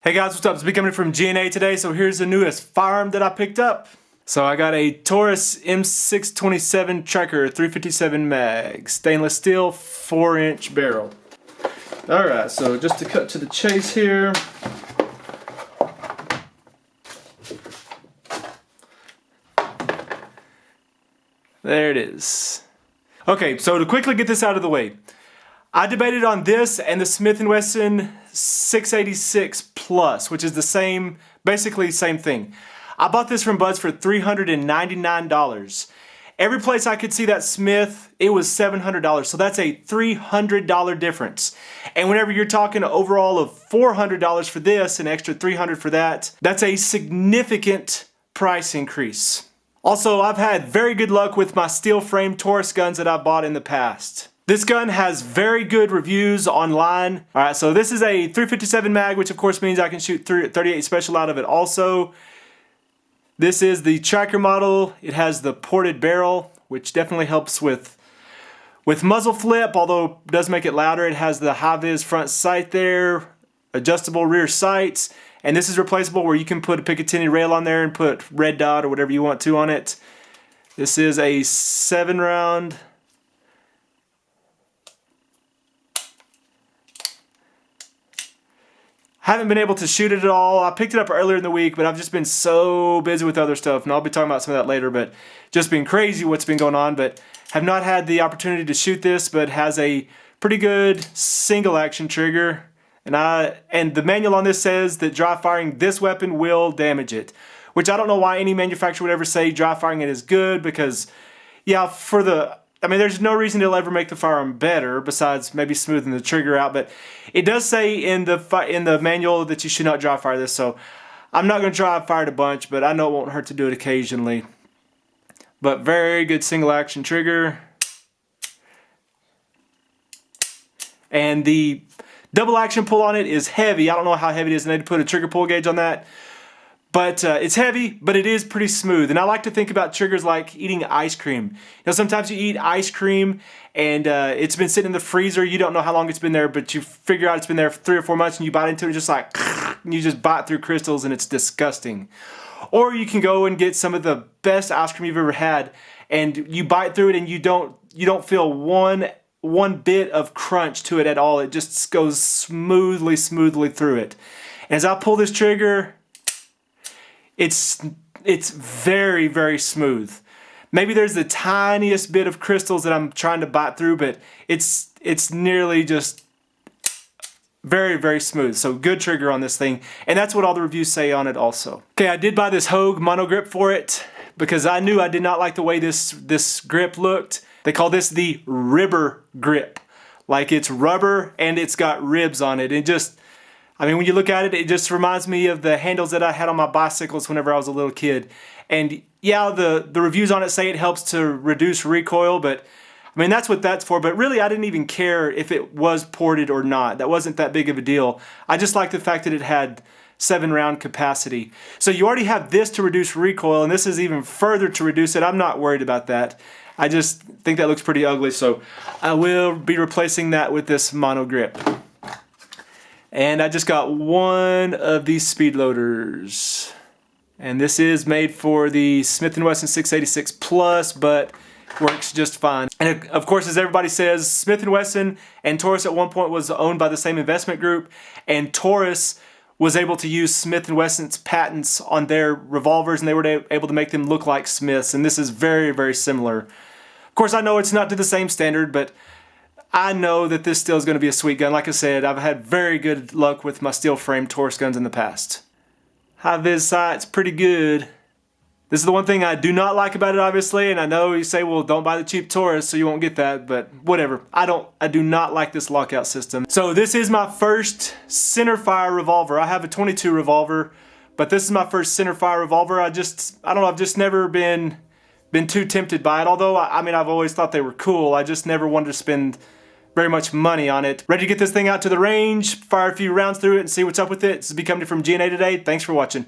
Hey guys, what's up? It's me coming from G&A today. So here's the newest firearm that I picked up. So I got a Taurus M627 Tracker 357 mag, stainless steel, 4-inch barrel. Alright, so just to cut to the chase here. There it is. Okay, so to quickly get this out of the way, I debated on this and the Smith & Wesson 686 Plus, which is the same, basically same thing. I bought this from Buds for $399. Every place I could see that Smith, it was $700, so that's a $300 difference. And whenever you're talking overall of $400 for this, an extra $300 for that, that's a significant price increase. Also, I've had very good luck with my steel frame Taurus guns that I've bought in the past. This gun has very good reviews online. Alright, so this is a 357 mag, which of course means I can shoot 38 special out of it also. This is the Tracker model. It has the ported barrel, which definitely helps with muzzle flip, although it does make it louder. It has the high-vis front sight there, adjustable rear sights, and this is replaceable where you can put a Picatinny rail on there and put red dot or whatever you want to on it. This is a 7-round. Haven't been able to shoot it at all. I picked it up earlier in the week, but I've just been so busy with other stuff, and I'll be talking about some of that later, but just been crazy what's been going on, but have not had the opportunity to shoot this, but has a pretty good single action trigger, and the manual on this says that dry firing this weapon will damage it, which I don't know why any manufacturer would ever say dry firing it is good, because yeah, there's no reason it'll ever make the firearm better besides maybe smoothing the trigger out, but it does say in the manual that you should not dry fire this, so I'm not going to dry fire it a bunch, but I know it won't hurt to do it occasionally. But very good single action trigger. And the double action pull on it is heavy. I don't know how heavy it is, and I need to put a trigger pull gauge on that. But it's heavy, but it is pretty smooth. And I like to think about triggers like eating ice cream. You know, sometimes you eat ice cream and it's been sitting in the freezer. You don't know how long it's been there, but you figure out it's been there for 3 or 4 months and you bite into it just like, and you just bite through crystals and it's disgusting. Or you can go and get some of the best ice cream you've ever had and you bite through it and you don't feel one bit of crunch to it at all. It just goes smoothly through it. And as I pull this trigger, it's very smooth. Maybe there's the tiniest bit of crystals that I'm trying to bite through, but it's nearly just very smooth. So good trigger on this thing, and that's what all the reviews say on it also. Okay, I did buy this Hogue mono grip for it because I knew I did not like the way this grip looked. They call this the ribber grip. Like it's rubber and it's got ribs on it. When you look at it, it just reminds me of the handles that I had on my bicycles whenever I was a little kid. And yeah, the reviews on it say it helps to reduce recoil, but that's what that's for. But really, I didn't even care if it was ported or not. That wasn't that big of a deal. I just liked the fact that it had 7-round capacity. So you already have this to reduce recoil, and this is even further to reduce it. I'm not worried about that. I just think that looks pretty ugly, so I will be replacing that with this mono grip. And I just got one of these speed loaders. And this is made for the Smith & Wesson 686 Plus, but works just fine. And of course, as everybody says, Smith & Wesson and Taurus at one point was owned by the same investment group, and Taurus was able to use Smith & Wesson's patents on their revolvers, and they were able to make them look like Smiths, and this is very similar. Of course, I know it's not to the same standard, but I know that this still is going to be a sweet gun. Like I said, I've had very good luck with my steel frame Taurus guns in the past. High-vis sight's pretty good. This is the one thing I do not like about it, obviously, and I know you say, well, don't buy the cheap Taurus so you won't get that, but whatever. I do not like this lockout system. So this is my first centerfire revolver. I have a .22 revolver, but this is my first centerfire revolver. I don't know, I've just never been too tempted by it, although I've always thought they were cool. I just never wanted to spend very much money on it. Ready to get this thing out to the range, fire a few rounds through it and see what's up with it. This is me coming from G&A today. Thanks for watching.